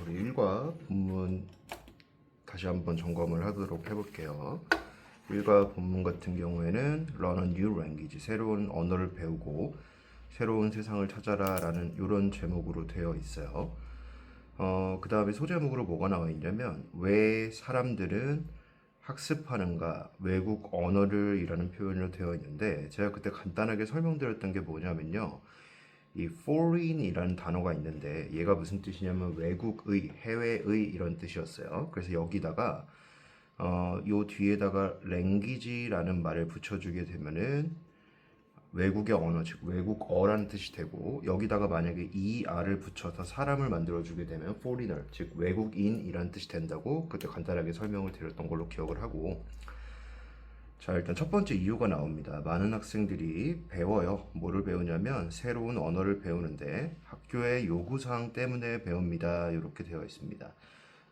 우리 일과 본문 다시 한번 점검을 하도록 해볼게요. 일과 본문 같은 경우에는 Learn a new language, 새로운 언어를 배우고 새로운 세상을 찾아라 라는 이런 제목으로 되어 있어요. 그 다음에 소제목으로 뭐가 나와 있냐면 왜 사람들은 학습하는가, 외국 언어를 이라는 표현으로 되어 있는데, 제가 그때 간단하게 설명드렸던 게 뭐냐면요, 이 foreign이라는 단어가 있는데 얘가 무슨 뜻이냐면 외국의, 해외의 이런 뜻이었어요. 그래서 여기다가 요 뒤에다가 language라는 말을 붙여주게 되면은 외국의 언어, 즉 외국어라는 뜻이 되고, 여기다가 만약에 er을 붙여서 사람을 만들어주게 되면 foreigner, 즉 외국인이라는 뜻이 된다고 그때 간단하게 설명을 드렸던 걸로 기억을 하고, 자, 일단 첫 번째 이유가 나옵니다. 많은 학생들이 배워요. 뭐를 배우냐면 새로운 언어를 배우는데 학교의 요구사항 때문에 배웁니다. 이렇게 되어 있습니다.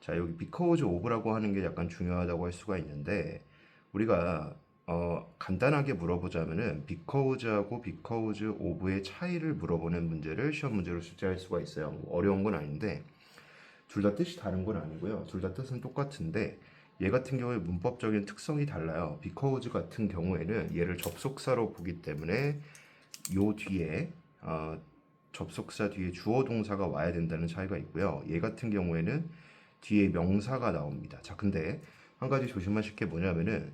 자, 여기 because of라고 하는 게 약간 중요하다고 할 수가 있는데, 우리가 간단하게 물어보자면은 because하고 because of의 차이를 물어보는 문제를 시험 문제로 출제할 수가 있어요. 뭐 어려운 건 아닌데 둘 다 뜻이 다른 건 아니고요. 둘 다 뜻은 똑같은데 얘 같은 경우에 문법적인 특성이 달라요. because 같은 경우에는 얘를 접속사로 보기 때문에 요 뒤에 접속사 뒤에 주어 동사가 와야 된다는 차이가 있고요. 얘 같은 경우에는 뒤에 명사가 나옵니다. 자, 근데 한 가지 조심하실 게 뭐냐면은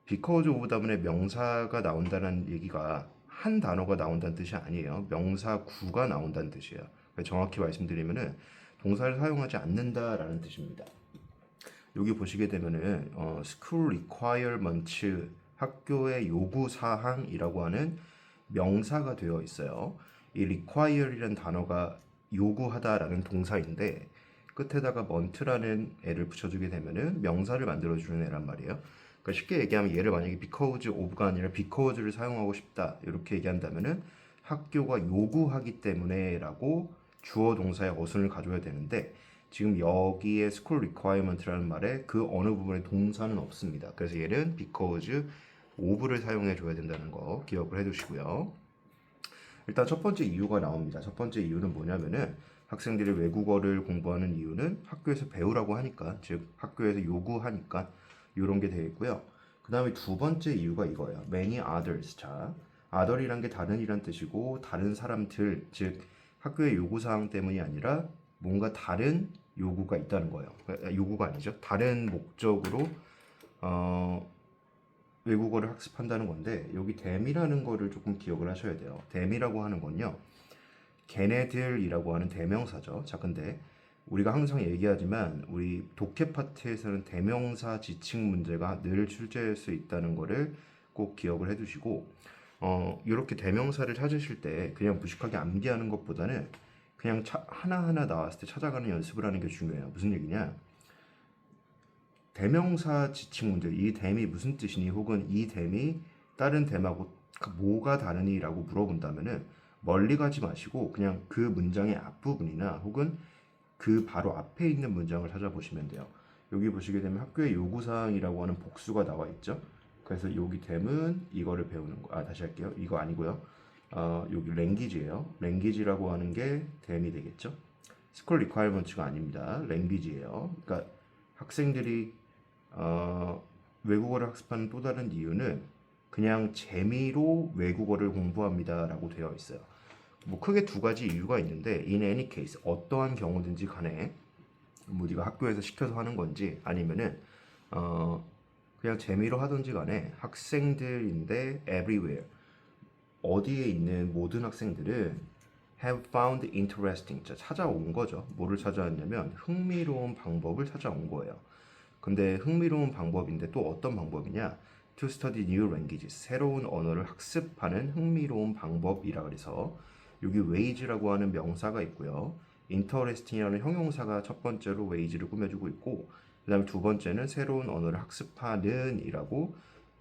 because of 다음에 명사가 나온다는 얘기가 한 단어가 나온다는 뜻이 아니에요. 명사 구가 나온다는 뜻이에요. 정확히 말씀드리면은 동사를 사용하지 않는다라는 뜻입니다. 여기 보시게 되면은 school requirements, 학교의 요구 사항이라고 하는 명사가 되어 있어요. 이 require이라는 단어가 요구하다라는 동사인데 끝에다가 mont라는 애를 붙여주게 되면은 명사를 만들어주는 애란 말이에요. 그러니까 쉽게 얘기하면 얘를 만약에 because of가 아니라 because를 사용하고 싶다 이렇게 얘기한다면은 학교가 요구하기 때문에라고 주어 동사의 어순을 가져야 되는데, 지금 여기에 school requirement라는 말에 그 어느 부분에 동사는 없습니다. 그래서 얘는 because of를 사용해 줘야 된다는 거 기억을 해 두시고요. 일단 첫 번째 이유가 나옵니다. 첫 번째 이유는 뭐냐면은 학생들이 외국어를 공부하는 이유는 학교에서 배우라고 하니까, 즉 학교에서 요구하니까 이런 게 되겠고요. 그 다음에 두 번째 이유가 이거예요. many others. 자, other이란 게 다른이란 뜻이고, 다른 사람들, 즉 학교의 요구사항 때문이 아니라 뭔가 다른 요구가 있다는 거예요. 요구가 아니죠. 다른 목적으로 외국어를 학습한다는 건데, 여기 them이라는 거를 조금 기억을 하셔야 돼요. them이라고 하는 건요, 걔네들이라고 하는 대명사죠. 자, 근데 우리가 항상 얘기하지만 우리 독해 파트에서는 대명사 지칭 문제가 늘 출제할 수 있다는 거를 꼭 기억을 해두시고, 이렇게 대명사를 찾으실 때 그냥 무식하게 암기하는 것보다는 그냥 하나하나 나왔을 때 찾아가는 연습을 하는 게 중요해요. 무슨 얘기냐? 대명사 지칭 문제, 이 댐이 무슨 뜻이니, 혹은 이 댐이 다른 댐하고 뭐가 다르니 라고 물어본다면은 멀리 가지 마시고 그냥 그 문장의 앞부분이나 혹은 그 바로 앞에 있는 문장을 찾아보시면 돼요. 여기 보시게 되면 학교의 요구사항이라고 하는 복수가 나와 있죠. 그래서 여기 댐은 이거를 배우는 거, 다시 할게요. 이거 아니고요. 여기 language예요. language라고 하는 게 댐이 되겠죠. school requirements가 아닙니다. language예요. 그러니까 학생들이 외국어를 학습하는 또 다른 이유는 그냥 재미로 외국어를 공부합니다라고 되어 있어요. 뭐 크게 두 가지 이유가 있는데, in any case, 어떠한 경우든지 간에 뭐 네가 학교에서 시켜서 하는 건지 아니면은 그냥 재미로 하든지 간에 학생들인데 everywhere, 어디에 있는 모든 학생들은 have found interesting, 찾아온 거죠. 뭐를 찾아왔냐면 흥미로운 방법을 찾아온 거예요. 근데 흥미로운 방법인데 또 어떤 방법이냐? To study new languages, 새로운 언어를 학습하는 흥미로운 방법이라 그래서 여기 wage라고 하는 명사가 있고요. interesting이라는 형용사가 첫 번째로 wage를 꾸며주고 있고, 그 다음에 두 번째는 새로운 언어를 학습하는 이라고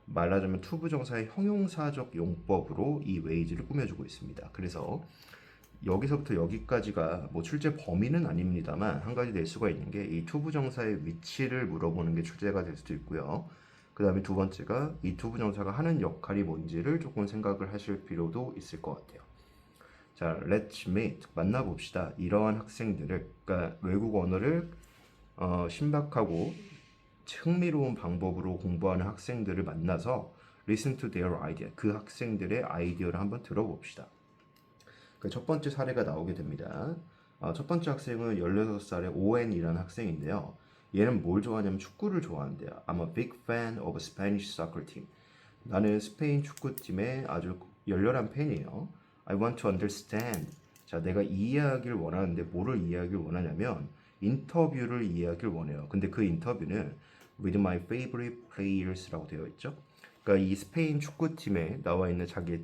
말하자면 투부정사의 형용사적 용법으로 이 wage를 꾸며주고 있습니다. 그래서 여기서부터 여기까지가 뭐 출제 범위는 아닙니다만 한 가지 낼 수가 있는 게 이 투부정사의 위치를 물어보는 게 출제가 될 수도 있고요. 그 다음에 두 번째가 이 투부정사가 하는 역할이 뭔지를 조금 생각을 하실 필요도 있을 것 같아요. 자, let's meet. 만나봅시다. 이러한 학생들을, 그러니까 외국 언어를 신박하고 흥미로운 방법으로 공부하는 학생들을 만나서 listen to their idea. 그 학생들의 아이디어를 한번 들어봅시다. 그 첫 번째 사례가 나오게 됩니다. 첫 번째 학생은 16살의 오웬이라는 학생인데요. 얘는 뭘 좋아하냐면 축구를 좋아한대요. I'm a big fan of Spanish soccer team. 나는 스페인 축구팀의 아주 열렬한 팬이에요. I want to understand. 자, 내가 이해하길 원하는데 뭐를 이해하길 원하냐면 인터뷰를 이해하길 원해요. 근데 그 인터뷰는 with my favorite players라고 되어 있죠. 그러니까 이 스페인 축구팀에 나와 있는 자기의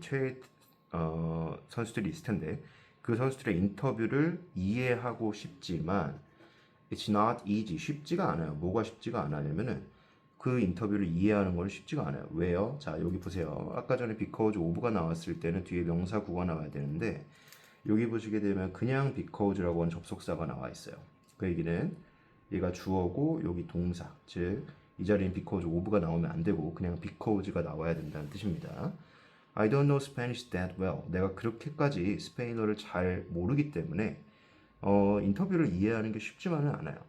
선수들이 있을 텐데 그 선수들의 인터뷰를 이해하고 싶지만 it's not easy. 쉽지가 않아요. 뭐가 쉽지가 않냐면은 그 인터뷰를 이해하는 건 쉽지가 않아요. 왜요? 자, 여기 보세요. 아까 전에 because of가 나왔을 때는 뒤에 명사 구가 나와야 되는데 여기 보시게 되면 그냥 because라고 하는 접속사가 나와 있어요. 그 얘기는 얘가 주어고 여기 동사, 즉 이 자리엔 because of가 나오면 안 되고 그냥 because가 나와야 된다는 뜻입니다. I don't know Spanish that well. 내가 그렇게까지 스페인어를 잘 모르기 때문에 인터뷰를 이해하는 게 쉽지만은 않아요.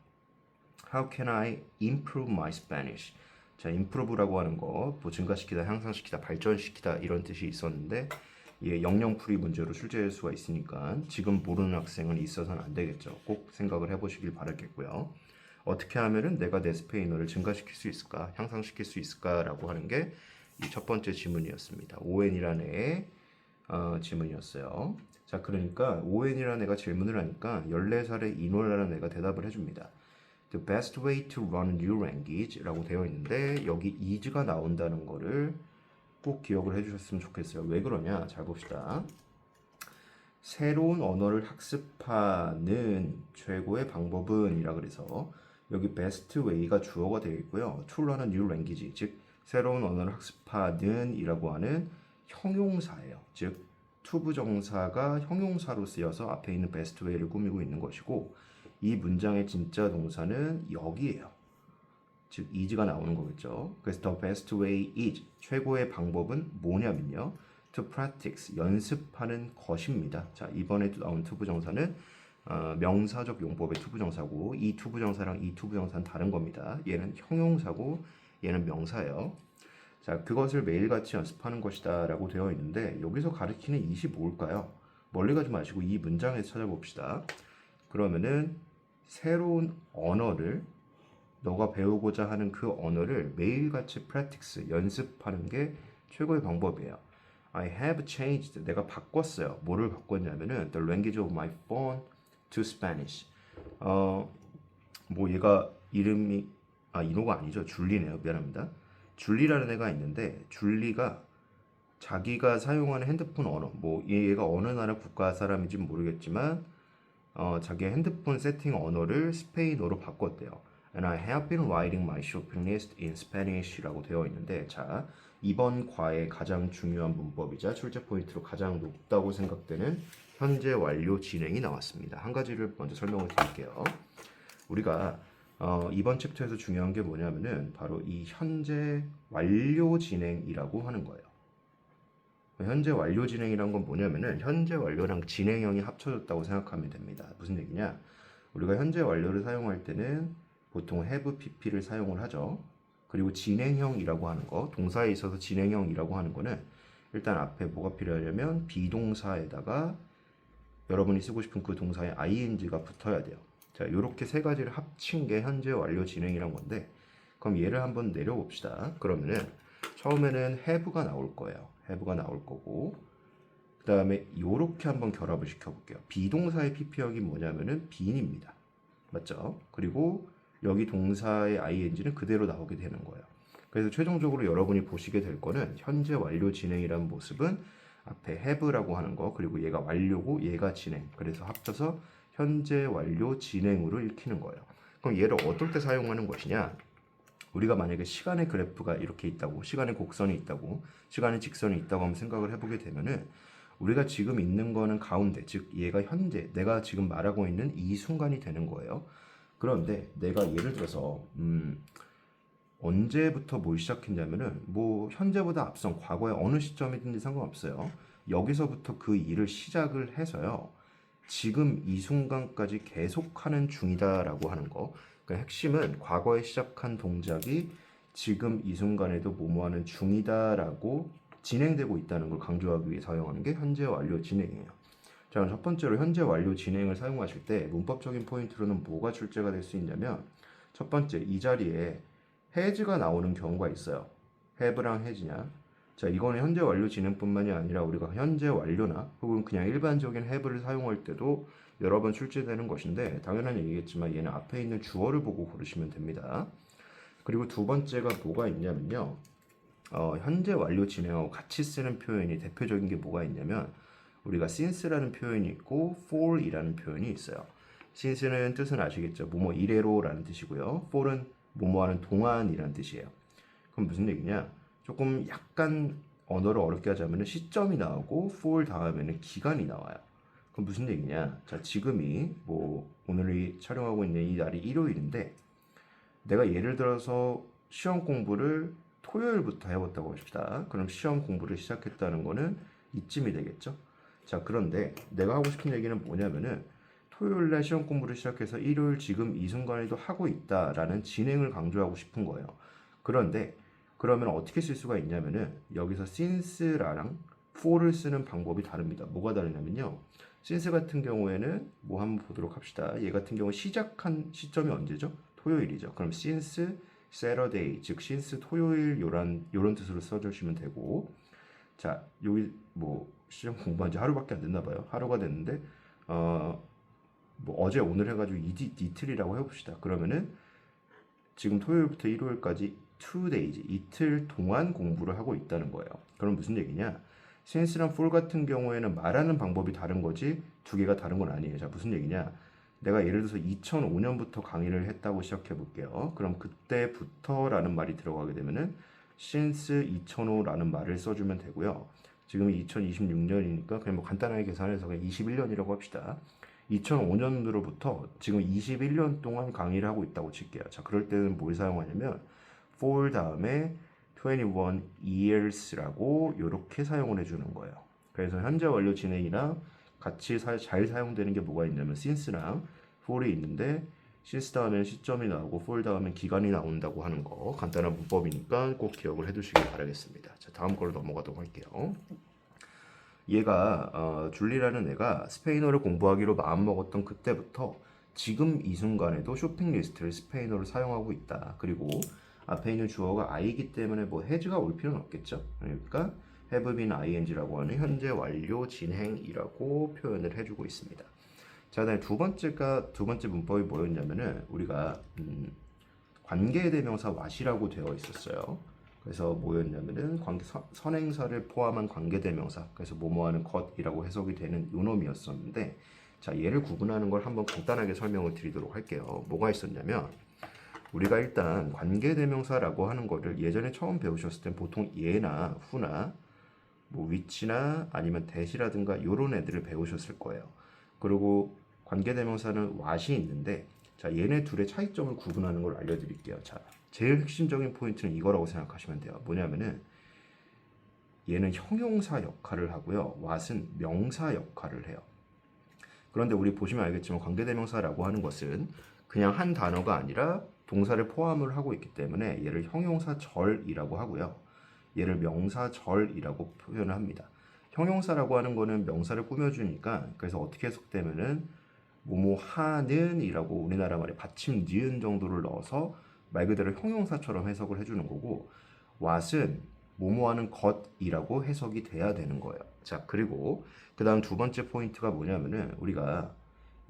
How can I improve my Spanish? 자, improve라고 하는 거, 뭐 증가시키다, 향상시키다, 발전시키다 이런 뜻이 있었는데 이게 영영풀이 문제로 출제할 수가 있으니까 지금 모르는 학생은 있어서는 안 되겠죠. 꼭 생각을 해보시길 바라겠고요. 어떻게 하면은 내가 내 스페인어를 증가시킬 수 있을까, 향상시킬 수 있을까라고 하는 게 이 첫 번째 질문이었습니다. 오웬이라는 애의 질문이었어요. 자, 그러니까 오웬이라는 애가 질문을 하니까 14살의 이노라는 애가 대답을 해줍니다. The best way to learn a new language 라고 되어 있는데 여기 is가 나온다는 거를 꼭 기억을 해주셨으면 좋겠어요. 왜 그러냐? 잘 봅시다. 새로운 언어를 학습하는 최고의 방법은 이라 그래서 여기 best way가 주어가 되어 있고요. to learn a new language, 즉 새로운 언어를 학습하는 이라고 하는 형용사예요. 즉 투부정사가 형용사로 쓰여서 앞에 있는 best way를 꾸미고 있는 것이고 이 문장의 진짜 동사는 여기에요. 즉 is가 나오는 거겠죠. 그래서 the best way is 최고의 방법은 뭐냐면요. to practice 연습하는 것입니다. 자, 이번에 나온 투부정사는 명사적 용법의 투부정사고 이 투부정사랑 이 투부정사는 다른 겁니다. 얘는 형용사고 얘는 명사예요. 자, 그것을 매일같이 연습하는 것이다 라고 되어 있는데 여기서 가리키는 is이 뭘까요? 멀리 가지 마시고 이 문장에서 찾아봅시다. 그러면은 새로운 언어를 너가 배우고자 하는 그 언어를 매일같이 practice 연습하는 게 최고의 방법이에요. I have changed. 내가 바꿨어요. 뭐를 바꿨냐면은 the language of my phone to Spanish. 뭐 얘가 이름이 이노가 아니죠. 줄리네요. 미안합니다. 줄리라는 애가 있는데 줄리가 자기가 사용하는 핸드폰 언어, 뭐 얘가 어느 나라 국가 사람인지 모르겠지만 자기의 핸드폰 세팅 언어를 스페인어로 바꿨대요. And I have been writing my shopping list in Spanish라고 되어 있는데, 자, 이번 과의 가장 중요한 문법이자 출제 포인트로 가장 높다고 생각되는 현재 완료 진행이 나왔습니다. 한 가지를 먼저 설명을 드릴게요. 우리가 이번 챕터에서 중요한 게 뭐냐면은 바로 이 현재 완료 진행이라고 하는 거예요. 현재 완료 진행이란 건 뭐냐면은 현재 완료랑 진행형이 합쳐졌다고 생각하면 됩니다. 무슨 얘기냐? 우리가 현재 완료를 사용할 때는 보통 have pp를 사용을 하죠. 그리고 진행형이라고 하는 거, 동사에 있어서 진행형이라고 하는 거는 일단 앞에 뭐가 필요하냐면 비동사에다가 여러분이 쓰고 싶은 그 동사에 ing가 붙어야 돼요. 자, 이렇게 세 가지를 합친 게 현재 완료 진행이란 건데, 그럼 얘를 한번 내려봅시다. 그러면은 처음에는 have가 나올 거예요. have가 나올 거고, 그 다음에 이렇게 한번 결합을 시켜볼게요. 비동사의 pp형이 뭐냐면은 being입니다. 맞죠? 그리고 여기 동사의 ing는 그대로 나오게 되는 거예요. 그래서 최종적으로 여러분이 보시게 될 거는 현재 완료 진행이라는 모습은 앞에 have라고 하는 거, 그리고 얘가 완료고 얘가 진행. 그래서 합쳐서 현재 완료 진행으로 읽히는 거예요. 그럼 얘를 어떨 때 사용하는 것이냐? 우리가 만약에 시간의 그래프가 이렇게 있다고, 시간의 곡선이 있다고, 시간의 직선이 있다고 한번 생각을 해보게 되면은 우리가 지금 있는 거는 가운데, 즉 얘가 현재, 내가 지금 말하고 있는 이 순간이 되는 거예요. 그런데 내가 예를 들어서 언제부터 뭘 시작했냐면은 뭐 현재보다 앞선 과거의 어느 시점이든지 상관없어요. 여기서부터 그 일을 시작을 해서요. 지금 이 순간까지 계속하는 중이다라고 하는 거. 그러니까 핵심은 과거에 시작한 동작이 지금 이 순간에도 뭐뭐하는 중이다라고 진행되고 있다는 걸 강조하기 위해 사용하는 게 현재 완료 진행이에요. 자, 그럼 첫 번째로 현재 완료 진행을 사용하실 때 문법적인 포인트로는 뭐가 출제가 될 수 있냐면 첫 번째, 이 자리에 has가 나오는 경우가 있어요. have랑 has냐. 자, 이거는 현재 완료 진행뿐만이 아니라 우리가 현재 완료나 혹은 그냥 일반적인 have를 사용할 때도 여러 번 출제되는 것인데 당연한 얘기겠지만 얘는 앞에 있는 주어를 보고 고르시면 됩니다. 그리고 두 번째가 뭐가 있냐면요. 현재 완료 진행하고 같이 쓰는 표현이 대표적인 게 뭐가 있냐면 우리가 since라는 표현이 있고 for이라는 표현이 있어요. since는 뜻은 아시겠죠? 뭐뭐 이래로라는 뜻이고요. for은 뭐뭐하는 동안이라는 뜻이에요. 그럼 무슨 얘기냐? 조금 약간 언어를 어렵게 하자면 시점이 나오고 for 다음에는 기간이 나와요. 그럼 무슨 얘기냐? 자, 지금이 뭐 오늘이 촬영하고 있는 이 날이 일요일인데 내가 예를 들어서 시험 공부를 토요일부터 해봤다고 합시다. 그럼 시험 공부를 시작했다는 거는 이쯤이 되겠죠? 자, 그런데 내가 하고 싶은 얘기는 뭐냐면은 토요일날 시험 공부를 시작해서 일요일 지금 이 순간에도 하고 있다라는 진행을 강조하고 싶은 거예요. 그런데 그러면 어떻게 쓸 수가 있냐면은 여기서 since랑 for를 쓰는 방법이 다릅니다. 뭐가 다르냐면요. since 같은 경우에는 뭐 한번 보도록 합시다. 얘 같은 경우 시작한 시점이 언제죠? 토요일이죠. 그럼 since Saturday, 즉 since 토요일 요런 뜻으로 써주시면 되고, 자 여기 뭐 시험 공부한 지 하루밖에 안 됐나 봐요. 하루가 됐는데 뭐 어제 오늘 해가지고 이틀이라고 해봅시다. 그러면은 지금 토요일부터 일요일까지 2days, 이틀 동안 공부를 하고 있다는 거예요. 그럼 무슨 얘기냐? since랑 for 같은 경우에는 말하는 방법이 다른 거지 두 개가 다른 건 아니에요. 자, 무슨 얘기냐? 내가 예를 들어서 2005년부터 강의를 했다고 시작해 볼게요. 그럼 그때부터라는 말이 들어가게 되면은 since 2005라는 말을 써주면 되고요. 지금이 2026년이니까 그냥 뭐 간단하게 계산해서 그냥 21년이라고 합시다. 2005년으로부터 지금 21년 동안 강의를 하고 있다고 칠게요. 자, 그럴 때는 뭘 사용하냐면 for 다음에 21 years라고 이렇게 사용을 해주는 거예요. 그래서 현재 완료 진행이랑 같이 잘 사용되는 게 뭐가 있냐면 since랑 for이 있는데 since 다음에 시점이 나오고 for 다음에 기간이 나온다고 하는 거 간단한 문법이니까 꼭 기억을 해두시길 바라겠습니다. 자, 다음 걸로 넘어가도록 할게요. 얘가 줄리라는 애가 스페인어를 공부하기로 마음먹었던 그때부터 지금 이 순간에도 쇼핑 리스트를 스페인어로 사용하고 있다. 그리고 앞에 있는 주어가 I이기 때문에 뭐 has가 올 필요는 없겠죠. 그러니까 have been ing라고 하는 현재 완료 진행이라고 표현을 해주고 있습니다. 자, 그다음에 두 번째 문법이 뭐였냐면은 우리가 관계대명사 what이라고 되어 있었어요. 그래서 뭐였냐면은 선행사를 포함한 관계대명사, 그래서 뭐뭐하는 것이라고 해석이 되는 요놈이었었는데, 자, 얘를 구분하는 걸 한번 간단하게 설명을 드리도록 할게요. 뭐가 있었냐면 우리가 일단 관계대명사라고 하는 거를 예전에 처음 배우셨을 땐 보통 예나 후나 뭐 which나 아니면 that이라든가 요런 애들을 배우셨을 거예요. 그리고 관계대명사는 what이 있는데, 자, 얘네 둘의 차이점을 구분하는 걸 알려드릴게요. 자, 제일 핵심적인 포인트는 이거라고 생각하시면 돼요. 뭐냐면은 얘는 형용사 역할을 하고요. what은 명사 역할을 해요. 그런데 우리 보시면 알겠지만 관계대명사라고 하는 것은 그냥 한 단어가 아니라 동사를 포함을 하고 있기 때문에 얘를 형용사절이라고 하고요. 얘를 명사절이라고 표현을 합니다. 형용사라고 하는 거는 명사를 꾸며주니까 그래서 어떻게 해석되면은 뭐뭐 하는 이라고 우리나라 말에 받침 니은 정도를 넣어서 말 그대로 형용사처럼 해석을 해주는 거고 what은 뭐뭐 하는 것이라고 해석이 돼야 되는 거예요. 자, 그리고 그 다음 두 번째 포인트가 뭐냐면은 우리가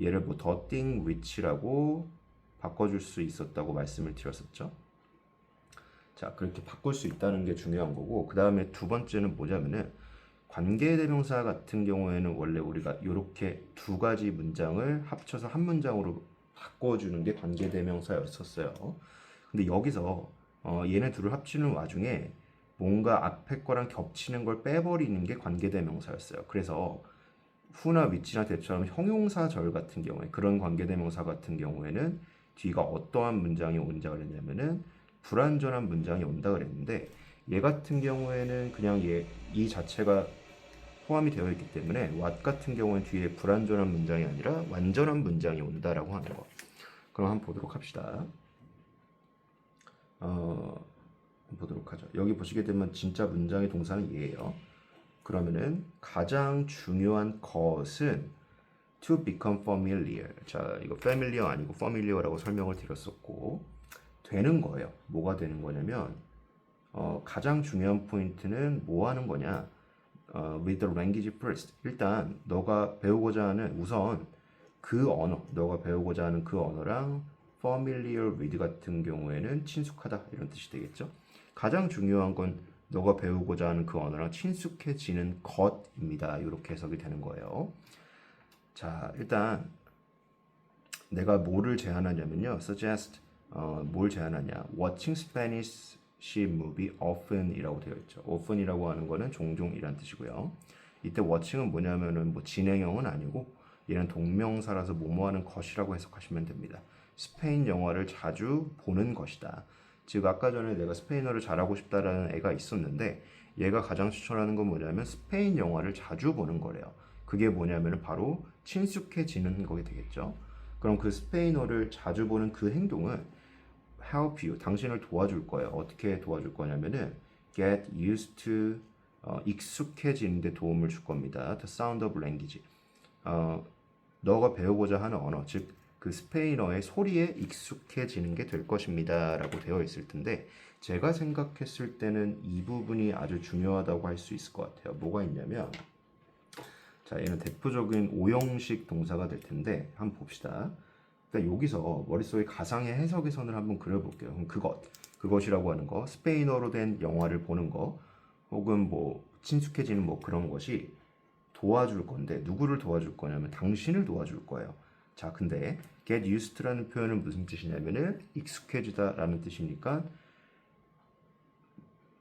얘를 뭐 the thing which라고 바꿔줄 수 있었다고 말씀을 드렸었죠. 자, 그렇게 바꿀 수 있다는 게 중요한 거고, 그 다음에 두 번째는 뭐냐면은 관계대명사 같은 경우에는 원래 우리가 이렇게 두 가지 문장을 합쳐서 한 문장으로 바꿔주는 게 관계대명사였었어요. 근데 여기서 얘네 둘을 합치는 와중에 뭔가 앞에 거랑 겹치는 걸 빼버리는 게 관계대명사였어요. 그래서 후나 위치나 대처럼 형용사절 같은 경우에 그런 관계대명사 같은 경우에는 뒤가 어떠한 문장이 온다 그랬냐면은 불완전한 문장이 온다 그랬는데 얘 같은 경우에는 그냥 이 자체가 포함이 되어 있기 때문에 what 같은 경우는 뒤에 불완전한 문장이 아니라 완전한 문장이 온다라고 하는 거. 그럼 한번 보도록 합시다. 보도록 하죠. 여기 보시게 되면 진짜 문장의 동사는 얘예요. 그러면은 가장 중요한 것은 to become familiar. 자, 이거 familiar 아니고 familiar라고 설명을 드렸었고 되는 거예요. 뭐가 되는 거냐면 가장 중요한 포인트는 뭐 하는 거냐? with the language first. 일단 너가 배우고자 하는 우선 그 언어, 너가 배우고자 하는 그 언어랑 familiar with 같은 경우에는 친숙하다 이런 뜻이 되겠죠. 가장 중요한 건 너가 배우고자 하는 그 언어랑 친숙해지는 것입니다. 이렇게 해석이 되는 거예요. 자, 일단 내가 뭐를 제안하냐면요. suggest 뭘 제안하냐? watching Spanish movie often이라고 되어 있죠. often이라고 하는 거는 종종이란 뜻이고요. 이때 watching은 뭐냐면은 뭐 진행형은 아니고 얘는 동명사라서 뭐뭐하는 것이라고 해석하시면 됩니다. 스페인 영화를 자주 보는 것이다. 즉 아까 전에 내가 스페인어를 잘하고 싶다라는 애가 있었는데 얘가 가장 추천하는 건 뭐냐면 스페인 영화를 자주 보는 거래요. 그게 뭐냐면 바로 친숙해지는 거게 되겠죠. 그럼 그 스페인어를 자주 보는 그 행동은 help you, 당신을 도와줄 거예요. 어떻게 도와줄 거냐면은 get used to, 익숙해지는 데 도움을 줄 겁니다. The sound of language. 너가 배우고자 하는 언어, 즉 그 스페인어의 소리에 익숙해지는 게 될 것입니다. 라고 되어 있을 텐데 제가 생각했을 때는 이 부분이 아주 중요하다고 할 수 있을 것 같아요. 뭐가 있냐면 자, 얘는 대표적인 오형식 동사가 될 텐데 한번 봅시다. 그러니까 여기서 머릿속에 가상의 해석의 선을 한번 그려볼게요. 그럼 그것이라고 하는 거, 스페인어로 된 영화를 보는 거, 혹은 뭐 친숙해지는 뭐 그런 것이 도와줄 건데 누구를 도와줄 거냐면 당신을 도와줄 거예요. 자, 근데 get used to라는 표현은 무슨 뜻이냐면은 익숙해지다라는 뜻이니까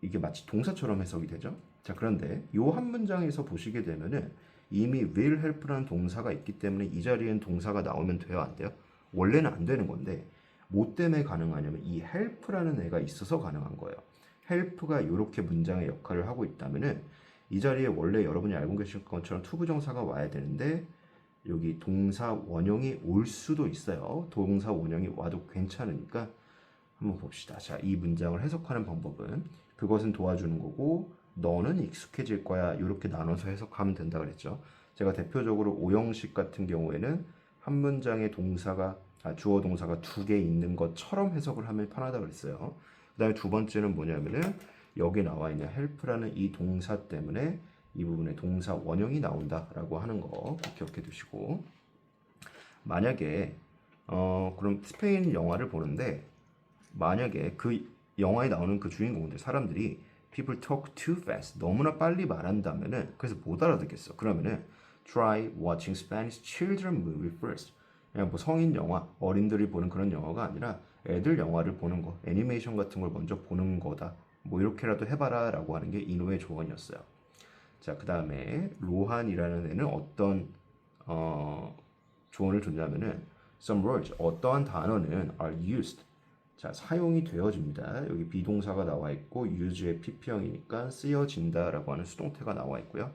이게 마치 동사처럼 해석이 되죠. 자, 그런데 이 한 문장에서 보시게 되면은 이미 will help라는 동사가 있기 때문에 이 자리엔 동사가 나오면 돼요, 안 돼요? 원래는 안 되는 건데 뭐 때문에 가능하냐면 이 help라는 애가 있어서 가능한 거예요. help가 이렇게 문장의 역할을 하고 있다면은 이 자리에 원래 여러분이 알고 계신 것처럼 투부정사가 와야 되는데 여기 동사 원형이 올 수도 있어요. 동사 원형이 와도 괜찮으니까 한번 봅시다. 자, 이 문장을 해석하는 방법은 그것은 도와주는 거고 너는 익숙해질 거야. 이렇게 나눠서 해석하면 된다 그랬죠. 제가 대표적으로 오형식 같은 경우에는 한 문장의 주어 동사가 두 개 있는 것처럼 해석을 하면 편하다 그랬어요. 그다음에 두 번째는 뭐냐면은 여기 나와 있는 help라는 이 동사 때문에 이 부분에 동사 원형이 나온다라고 하는 거 기억해 두시고 만약에 그럼 스페인 영화를 보는데 만약에 그 영화에 나오는 그 주인공들 사람들이 people talk too fast 너무나 빨리 말한다면은 그래서 못 알아듣겠어. 그러면은 try watching Spanish children movie first. 그냥 뭐 성인 영화, 어린들이 보는 그런 영화가 아니라 애들 영화를 보는 거, 애니메이션 같은 걸 먼저 보는 거다. 뭐 이렇게라도 해봐라라고 하는 게 이노의 조언이었어요. 자, 그 다음에 로한이라는 애는 어떤 조언을 줬냐면은 some words 어떠한 단어는 are used 자, 사용이 되어집니다. 여기 비동사가 나와 있고 use의 PP형이니까 쓰여진다라고 하는 수동태가 나와 있고요.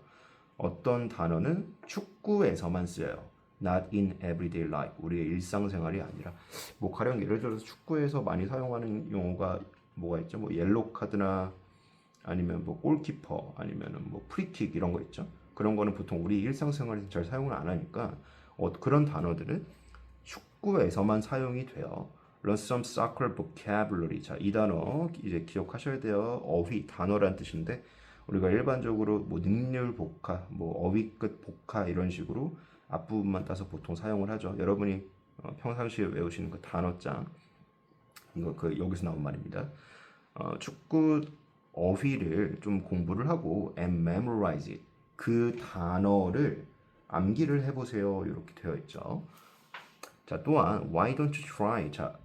어떤 단어는 축구에서만 쓰여요. Not in everyday life. 우리의 일상생활이 아니라 뭐 가령 예를 들어서 축구에서 많이 사용하는 용어가 뭐가 있죠? 뭐 옐로우 카드나 아니면 뭐 골키퍼 아니면은 뭐 프리킥 이런 거 있죠. 그런 거는 보통 우리 일상생활에서 잘 사용을 안 하니까 그런 단어들은 축구에서만 사용이 돼요. Learn some soccer vocabulary. 자, 이 단어 이제 기억하셔야 돼요. 어휘, 단어란 뜻인데 우리가 일반적으로 뭐 능률 복화, 뭐 어휘 끝 복화 이런 식으로 앞부분만 따서 보통 사용을 하죠. 여러분이 평상시에 외우시는 그 단어장 이거 여기서 나온 말입니다. 축구 어휘를 좀 공부를 하고 and memorize it. 그 단어를 암기를 해보세요. 이렇게 되어 있죠. 자, 또한 why don't you try? 자,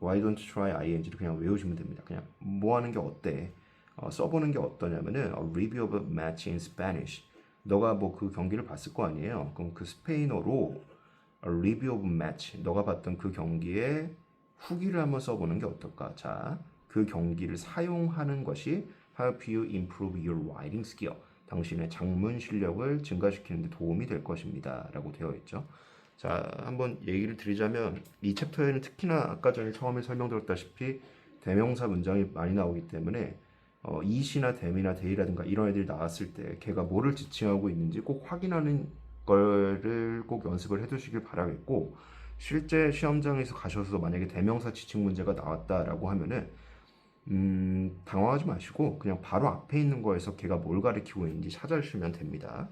why don't you try ing를 그냥 외우시면 됩니다. 그냥 뭐 하는 게 어때? 써보는 게 어떠냐면은 a review of a match in Spanish. 너가 뭐 그 경기를 봤을 거 아니에요. 그럼 그 스페인어로 a review of match. 너가 봤던 그 경기의 후기를 한번 써보는 게 어떨까? 자, 그 경기를 사용하는 것이 help you improve your writing skill. 당신의 장문 실력을 증가시키는 데 도움이 될 것입니다. 라고 되어 있죠. 자, 한번 얘기를 드리자면 이 챕터에는 특히나 아까 전에 처음에 설명드렸다시피 대명사 문장이 많이 나오기 때문에 이시나 댐이나 데이라든가 이런 애들이 나왔을 때 걔가 뭐를 지칭하고 있는지 꼭 확인하는 거를 꼭 연습을 해두시길 바라겠고, 실제 시험장에서 가셔서 만약에 대명사 지칭 문제가 나왔다라고 하면은 당황하지 마시고 그냥 바로 앞에 있는 거에서 걔가 뭘 가리키고 있는지 찾아주시면 됩니다.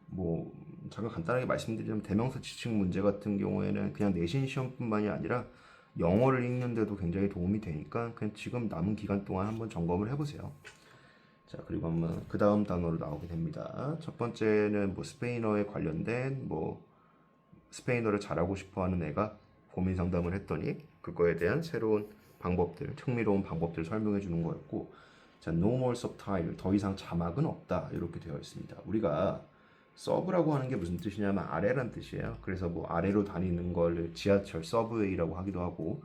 뭐 잠깐 간단하게 말씀드리자면 대명사 지칭 문제 같은 경우에는 그냥 내신 시험뿐만이 아니라 영어를 읽는데도 굉장히 도움이 되니까 그냥 지금 남은 기간 동안 한번 점검을 해보세요. 자, 그리고 한번 그 다음 단어로 나오게 됩니다. 첫 번째는 뭐 스페인어에 관련된 뭐 스페인어를 잘하고 싶어하는 애가 고민 상담을 했더니 그거에 대한 새로운 방법들, 흥미로운 방법들 설명해 주는 거였고, 자, no more subtitle, 더 이상 자막은 없다 이렇게 되어 있습니다. 우리가 서브라고 하는 게 무슨 뜻이냐면 아래란 뜻이에요. 그래서 뭐 아래로 다니는 걸 지하철 서브웨이라고 하기도 하고,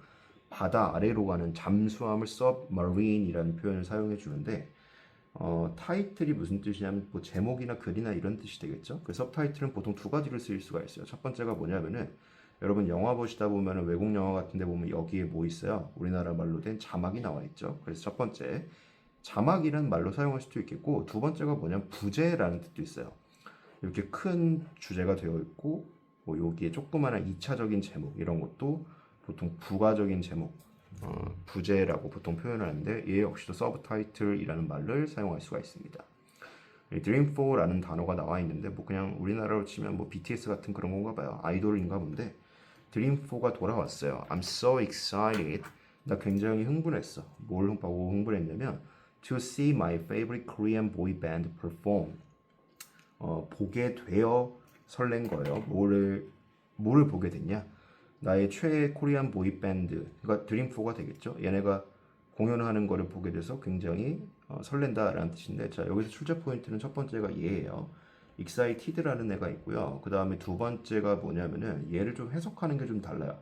바다 아래로 가는 잠수함을 submarine이라는 표현을 사용해 주는데, 타이틀이 무슨 뜻이냐면 뭐 제목이나 글이나 이런 뜻이 되겠죠. 그 서브타이틀은 보통 두 가지를 쓰일 수가 있어요. 첫 번째가 뭐냐면은 여러분 영화 보시다 보면은 외국 영화 같은 데 보면 여기에 뭐 있어요? 우리나라 말로 된 자막이 나와 있죠. 그래서 첫 번째 자막이라는 말로 사용할 수도 있겠고, 두 번째가 뭐냐면 부제라는 뜻도 있어요. 이렇게 큰 주제가 되어 있고 뭐 여기에 조그마한 2차적인 제목 이런 것도 보통 부가적인 제목, 부제라고 보통 표현을 하는데 얘 역시도 서브타이틀이라는 말을 사용할 수가 있습니다. 드림4라는 단어가 나와 있는데 뭐 그냥 우리나라로 치면 뭐 BTS 같은 그런 건가 봐요. 아이돌인가 본데 드림4가 돌아왔어요. I'm so excited. 나 굉장히 흥분했어. 뭘 보고 흥분했냐면 to see my favorite Korean boy band perform. 보게 되어 설렌 거예요. 뭐를 보게 됐냐? 나의 최애 코리안 보이 밴드, 그러니까 드림4가 되겠죠. 얘네가 공연하는 거를 보게 돼서 굉장히 설렌다라는 뜻인데, 자, 여기서 출제 포인트는 첫 번째가 얘예요. excited라는 애가 있고요. 그 다음에 두 번째가 뭐냐면은 얘를 좀 해석하는 게 좀 달라요.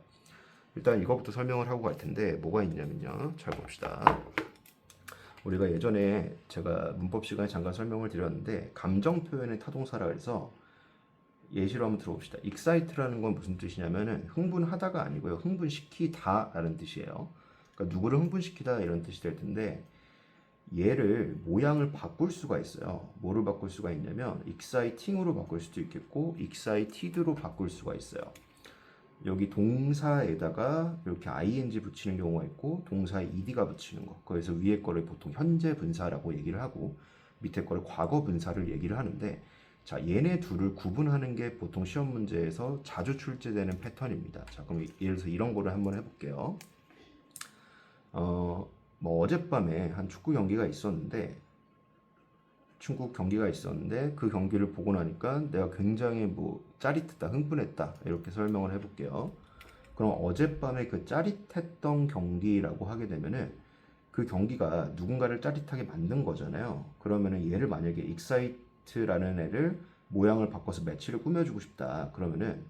일단 이거부터 설명을 하고 갈 텐데 뭐가 있냐면요. 잘 봅시다. 우리가 예전에 제가 문법 시간에 잠깐 설명을 드렸는데 감정 표현의 타동사라 해서 예시로 한번 들어봅시다. excite라는 건 무슨 뜻이냐면은 흥분하다가 아니고요. 흥분시키다라는 뜻이에요. 그러니까 누구를 흥분시키다 이런 뜻이 될 텐데 얘를 모양을 바꿀 수가 있어요. 뭐를 바꿀 수가 있냐면 exciting으로 바꿀 수도 있겠고 excited로 바꿀 수가 있어요. 여기 동사에다가 이렇게 ing 붙이는 경우가 있고 동사에 ed가 붙이는 거. 그래서 위에 거를 보통 현재 분사라고 얘기를 하고 밑에 거를 과거 분사를 얘기를 하는데, 자, 얘네 둘을 구분하는 게 보통 시험 문제에서 자주 출제되는 패턴입니다. 자, 그럼 예를 들어서 이런 거를 한번 해볼게요. 뭐 어젯밤에 한 축구 경기가 있었는데 그 경기를 보고 나니까 내가 굉장히 뭐 짜릿했다, 흥분했다 이렇게 설명을 해볼게요. 그럼 어젯밤에 그 짜릿했던 경기라고 하게 되면은 그 경기가 누군가를 짜릿하게 만든 거잖아요. 그러면은 얘를 만약에 excite라는 애를 모양을 바꿔서 매치를 꾸며주고 싶다. 그러면은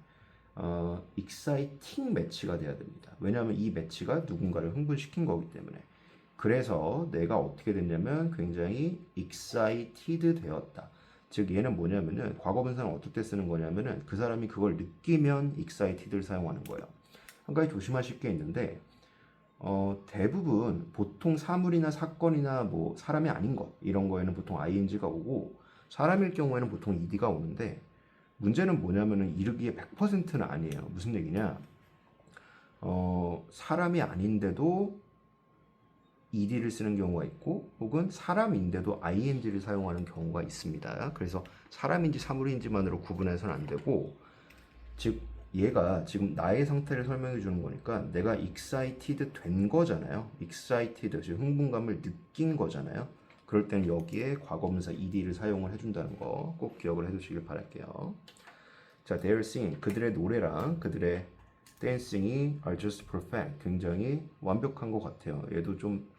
exciting 매치가 돼야 됩니다. 왜냐하면 이 매치가 누군가를 흥분시킨 거기 때문에. 그래서 내가 어떻게 됐냐면 굉장히 excited 되었다. 즉 얘는 뭐냐면은 과거분사는 어떨 때 쓰는 거냐면은 그 사람이 그걸 느끼면 excited를 사용하는 거예요. 한 가지 조심하실 게 있는데 대부분 보통 사물이나 사건이나 뭐 사람이 아닌 것 이런 거에는 보통 ing가 오고 사람일 경우에는 보통 ed가 오는데 문제는 뭐냐면은 이르기에 100%는 아니에요. 무슨 얘기냐? 사람이 아닌데도 ed를 쓰는 경우가 있고 혹은 사람인데도 ing를 사용하는 경우가 있습니다. 그래서 사람인지 사물인지만으로 구분해서는 안 되고, 즉 얘가 지금 나의 상태를 설명해 주는 거니까 내가 excited 된 거잖아요. excited, 즉 흥분감을 느낀 거잖아요. 그럴 때는 여기에 과거분사 ed를 사용을 해준다는 거 꼭 기억을 해두시길 바랄게요. 자, their singing, 그들의 노래랑 그들의 dancing이 are just perfect, 굉장히 완벽한 것 같아요. 얘도 좀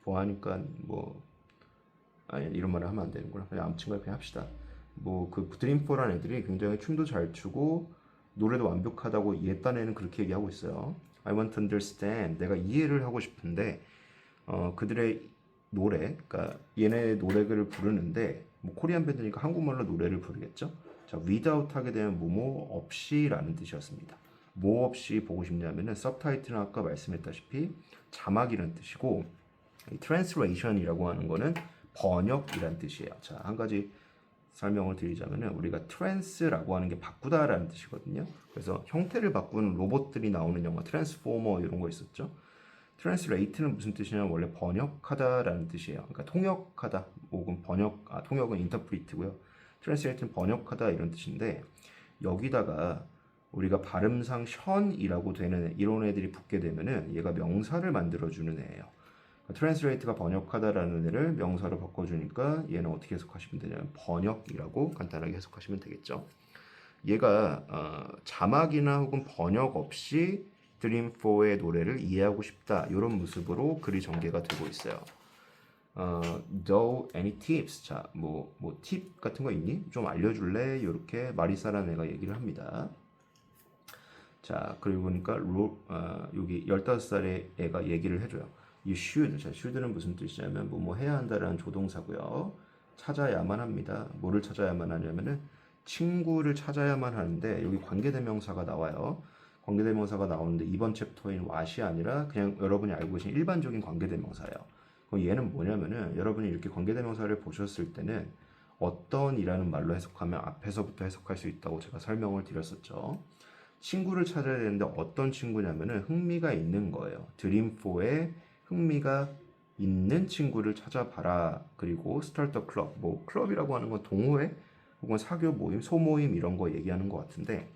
보아하니까 뭐 아니 이런 말을 하면 안 되는구나. 그냥 아무튼 그냥 합시다. 뭐 그 드림4라는 애들이 굉장히 춤도 잘 추고 노래도 완벽하다고 얘딴 애는 그렇게 얘기하고 있어요. I want to understand, 내가 이해를 하고 싶은데 그들의 노래, 그러니까 얘네 노래를 부르는데 뭐 코리안 밴드니까 한국말로 노래를 부르겠죠. 자, without 하게 되면 뭐뭐 없이라는 뜻이었습니다. 뭐 없이 보고 싶냐면은 서브타이틀은 아까 말씀했다시피 자막이라는 뜻이고 이 translation이라고 하는 거는 번역이라는 뜻이에요. 자, 한 가지 설명을 드리자면은 우리가 trans라고 하는 게 바꾸다라는 뜻이거든요. 그래서 형태를 바꾸는 로봇들이 나오는 영화 트랜스포머 이런 거 있었죠. translate는 무슨 뜻이냐면 원래 번역하다라는 뜻이에요. 그러니까 통역하다 혹은 통역은 interpret고요. translate는 번역하다 이런 뜻인데 여기다가 우리가 발음상 션이라고 되는 이런 애들이 붙게 되면은 얘가 명사를 만들어주는 애예요. translate가 번역하다라는 애를 명사로 바꿔주니까 얘는 어떻게 해석하시면 되냐면 번역이라고 간단하게 해석하시면 되겠죠. 얘가 자막이나 혹은 번역 없이 드림4의 노래를 이해하고 싶다 이런 모습으로 글이 전개가 되고 있어요. Do any tips? 자, 팁 같은 거 있니? 좀 알려줄래? 이렇게 마리사라는 애가 얘기를 합니다. 자, 그리고 보니까 여기 15살의 애가 얘기를 해줘요. You should. 자, should는 무슨 뜻이냐면 뭐 해야 한다라는 조동사고요. 찾아야만 합니다. 뭐를 찾아야만 하냐면은 친구를 찾아야만 하는데 여기 관계대명사가 나와요. 관계대명사가 나오는데 이번 챕터인 what이 아니라 그냥 여러분이 알고 계신 일반적인 관계대명사예요. 그럼 얘는 뭐냐면은 여러분이 이렇게 관계대명사를 보셨을 때는 어떤이라는 말로 해석하면 앞에서부터 해석할 수 있다고 제가 설명을 드렸었죠. 친구를 찾아야 되는데 어떤 친구냐면은 흥미가 있는 거예요. 드림4에 흥미가 있는 친구를 찾아봐라. 그리고 스타터 클럽, 클럽이라고 하는 건 동호회 혹은 사교 모임, 소모임 이런 거 얘기하는 것 같은데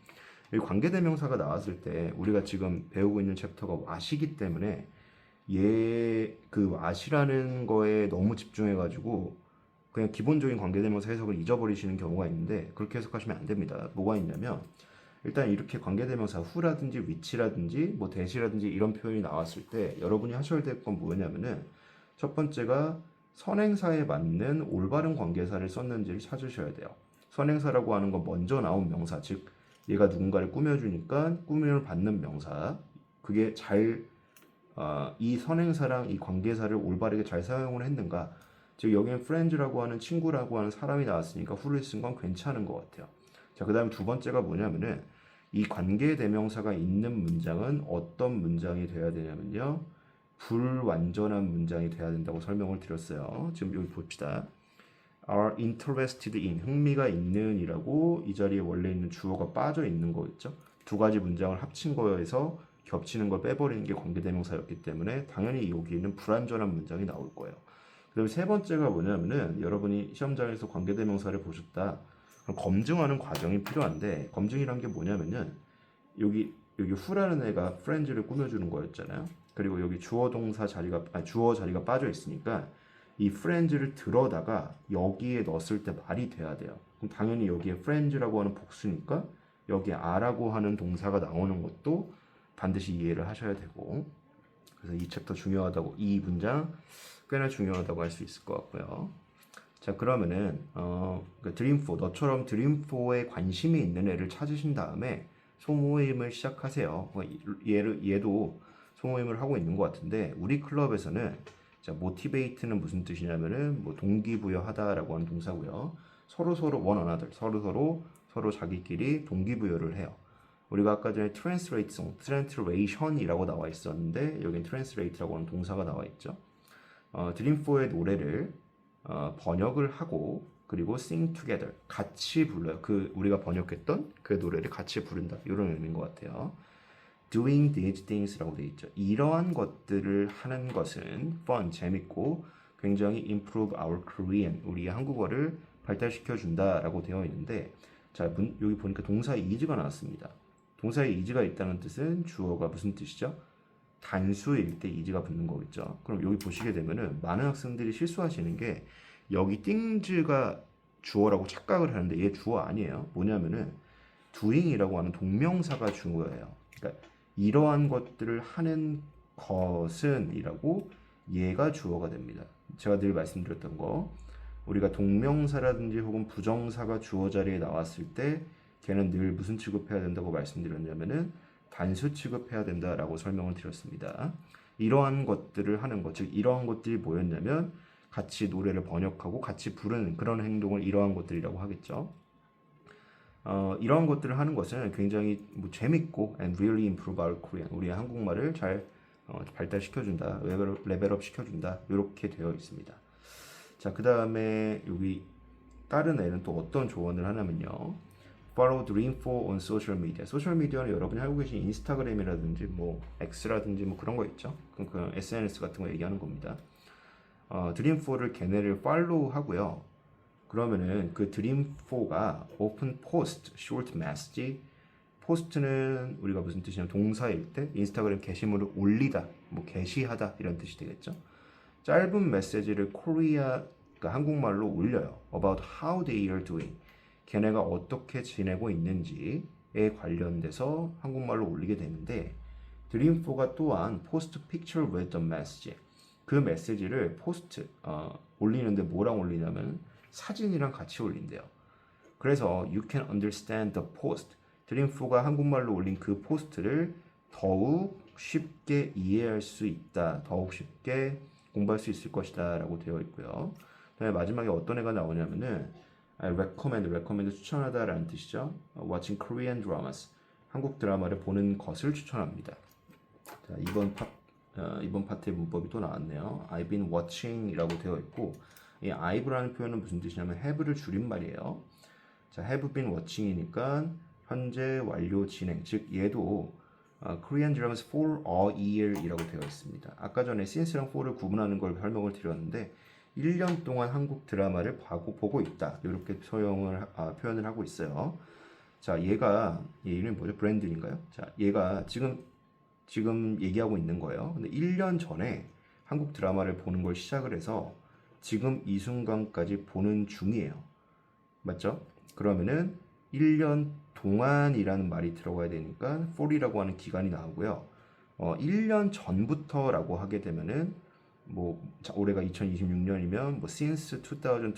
여기 관계대명사가 나왔을 때 우리가 지금 배우고 있는 챕터가 what이기 때문에 그 what이라는 거에 너무 집중해가지고 그냥 기본적인 관계대명사 해석을 잊어버리시는 경우가 있는데 그렇게 해석하시면 안 됩니다. 뭐가 있냐면 일단 이렇게 관계대명사 who라든지 which라든지 that이라든지 이런 표현이 나왔을 때 여러분이 하셔야 될 건 뭐냐면은 첫 번째가 선행사에 맞는 올바른 관계사를 썼는지를 찾으셔야 돼요. 선행사라고 하는 건 먼저 나온 명사, 즉 얘가 누군가를 꾸며주니까 꾸밈을 받는 명사, 그게 이 선행사랑 이 관계사를 올바르게 잘 사용을 했는가. 즉 여기는 friends라고 하는 친구라고 하는 사람이 나왔으니까 who를 쓴 건 괜찮은 것 같아요. 자, 그 다음에 두 번째가 뭐냐면은 이 관계대명사가 있는 문장은 어떤 문장이 돼야 되냐면요, 불완전한 문장이 돼야 된다고 설명을 드렸어요. 지금 여기 봅시다. are interested in, 흥미가 있는 이라고 이 자리에 원래 있는 주어가 빠져 있는 거 있죠. 두 가지 문장을 합친 거에서 겹치는 걸 빼버리는 게 관계대명사였기 때문에 당연히 여기에는 불완전한 문장이 나올 거예요. 그 다음에 세 번째가 뭐냐면은 여러분이 시험장에서 관계대명사를 보셨다. 그럼 검증하는 과정이 필요한데 검증이란 게 뭐냐면은 여기 who라는 애가 friends를 꾸며주는 거였잖아요. 그리고 여기 주어 자리가 빠져 있으니까 이 friends를 들어다가 여기에 넣었을 때 말이 돼야 돼요. 그럼 당연히 여기에 friends라고 하는 복수니까 여기에 are라고 하는 동사가 나오는 것도 반드시 이해를 하셔야 되고, 그래서 이 챕터 중요하다고, 이 문장 꽤나 중요하다고 할 수 있을 것 같고요. 자, 그러면은 드림4, 너처럼 드림4에 관심이 있는 애를 찾으신 다음에 소모임을 시작하세요. 얘도 소모임을 하고 있는 것 같은데 우리 클럽에서는 자, motivate는 무슨 뜻이냐면은 동기부여하다라고 하는 동사고요. 서로 one another, 서로 자기끼리 동기부여를 해요. 우리가 아까 전에 translation이라고 나와 있었는데 여기는 translate라고 하는 동사가 나와 있죠. 드림4의 노래를 번역을 하고 그리고 sing together, 같이 불러요. 우리가 번역했던 그 노래를 같이 부른다, 이런 의미인 것 같아요. doing these things라고 되어 있죠. 이러한 것들을 하는 것은 fun, 재밌고 굉장히 improve our Korean, 우리의 한국어를 발달시켜 준다라고 되어 있는데, 자, 여기 보니까 동사의 is가 나왔습니다. 동사의 is가 있다는 뜻은 주어가 무슨 뜻이죠? 단수일 때 is가 붙는 거겠죠. 그럼 여기 보시게 되면은 많은 학생들이 실수하시는 게 여기 things가 주어라고 착각을 하는데 얘 주어 아니에요. 뭐냐면은 doing이라고 하는 동명사가 주어예요. 그러니까 이러한 것들을 하는 것은 이라고 얘가 주어가 됩니다. 제가 늘 말씀드렸던 거, 우리가 동명사라든지 혹은 부정사가 주어 자리에 나왔을 때 걔는 늘 무슨 취급해야 된다고 말씀드렸냐면은 단수 취급해야 된다라고 설명을 드렸습니다. 이러한 것들을 하는 것, 즉 이러한 것들이 뭐였냐면 같이 노래를 번역하고 같이 부르는 그런 행동을 이러한 것들이라고 하겠죠. 이러한 것들을 하는 것은 굉장히 뭐 재밌고 and really improve our Korean 우리의 한국말을 잘 발달시켜준다, 레벨업 시켜준다 이렇게 되어 있습니다. 자, 그 다음에 여기 다른 애는 또 어떤 조언을 하냐면요. Follow Dream4 on social media. 소셜 미디어는 여러분이 알고 계신 인스타그램이라든지 뭐 X라든지 뭐 그런 거 있죠. 그 SNS 같은 거 얘기하는 겁니다. 드림4를 걔네를 팔로우 하고요. 그러면은 그 드림4가 open post, short message, 포스트는 우리가 무슨 뜻이냐면 동사일 때 인스타그램 게시물을 올리다, 뭐 게시하다 이런 뜻이 되겠죠. 짧은 메시지를 코리아, 그러니까 한국말로 올려요. About how they are doing. 걔네가 어떻게 지내고 있는지에 관련돼서 한국말로 올리게 되는데 드림4가 또한 post picture with the message. 그 메시지를 포스트 올리는데 뭐랑 올리냐면 사진이랑 같이 올린대요. 그래서 you can understand the post. 드림4가 한국말로 올린 그 포스트를 더욱 쉽게 이해할 수 있다. 더욱 쉽게 공부할 수 있을 것이다 라고 되어 있고요. 그다음에 마지막에 어떤 애가 나오냐면은 I recommend 추천하다 라는 뜻이죠. Watching Korean dramas. 한국 드라마를 보는 것을 추천합니다. 자, 이번 파트의 문법이 또 나왔네요. I've been watching 이라고 되어 있고 이 I've라는 표현은 무슨 뜻이냐면 have를 줄임말이에요. 자, have been watching이니까 현재 완료 진행, 즉 얘도 Korean dramas for a year 이라고 되어 있습니다. 아까 전에 since랑 for를 구분하는 걸 설명을 드렸는데 1년 동안 한국 드라마를 보고 있다. 이렇게 표현을 하고 있어요. 자, 얘 이름이 뭐죠? 브랜든인가요? 자, 얘가 지금 얘기하고 있는 거예요. 근데 1년 전에 한국 드라마를 보는 걸 시작을 해서 지금 이 순간까지 보는 중이에요. 맞죠? 그러면은 1년 동안이라는 말이 들어가야 되니까 for이라고 하는 기간이 나오고요. 1년 전부터라고 하게 되면은 뭐 올해가 2026년이면 뭐 since 2012,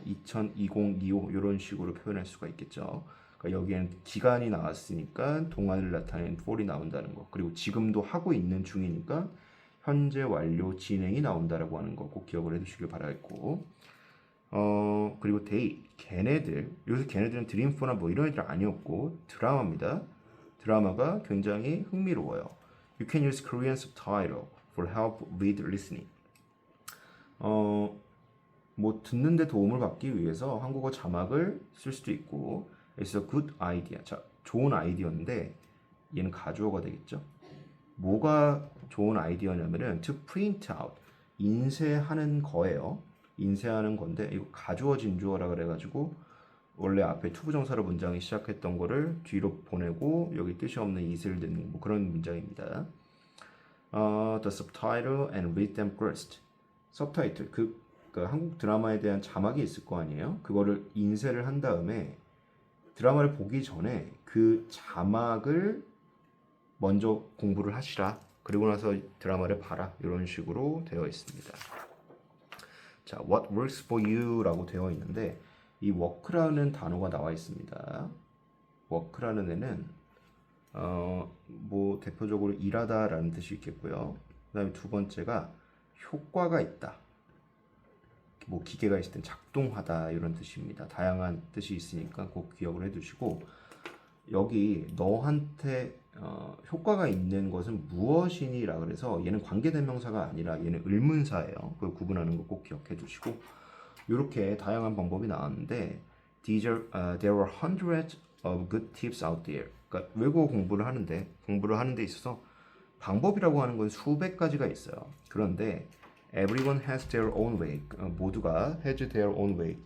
2025 이런 식으로 표현할 수가 있겠죠. 그러니까 여기에는 기간이 나왔으니까 동안을 나타내는 for이 나온다는 거. 그리고 지금도 하고 있는 중이니까 현재 완료 진행이 나온다라고 하는 거 꼭 기억을 해두시길 바라겠고. 그리고 요새 걔네들은 드림4나 뭐 이런 애들 아니었고 드라마입니다. 드라마가 굉장히 흥미로워요. You can use Korean subtitle for help with listening. 뭐 듣는데 도움을 받기 위해서 한국어 자막을 쓸 수도 있고 It's a good idea. 자, 좋은 아이디어인데 얘는 가주어가 되겠죠. 뭐가 좋은 아이디어냐면은 to print out, 인쇄하는 거예요. 인쇄하는 건데 이거 가주어 진주어라 그래가지고 원래 앞에 투부정사로 문장이 시작했던 거를 뒤로 보내고 여기 뜻이 없는 이슬을 넣는 뭐 그런 문장입니다. The subtitle and read them first. 서브타이틀 그 한국 드라마에 대한 자막이 있을 거 아니에요? 그거를 인쇄를 한 다음에 드라마를 보기 전에 그 자막을 먼저 공부를 하시라. 그리고 나서 드라마를 봐라. 이런 식으로 되어 있습니다. 자, what works for you 라고 되어 있는데 이 work라는 단어가 나와 있습니다. work라는 애는 뭐 대표적으로 일하다 라는 뜻이 있겠고요. 그 다음에 두 번째가 효과가 있다. 뭐 기계가 있을 땐 작동하다 이런 뜻입니다. 다양한 뜻이 있으니까 꼭 기억을 해두시고 여기 너한테 효과가 있는 것은 무엇이니라 그래서 얘는 관계대명사가 아니라 얘는 의문사예요. 그걸 구분하는 거 꼭 기억해 두시고 이렇게 다양한 방법이 나왔는데 there are hundreds of good tips out there. 그러니까 외국어 공부를 하는 데 있어서 방법이라고 하는 건 수백 가지가 있어요. 그런데 everyone has their own way. 모두가 has their own way.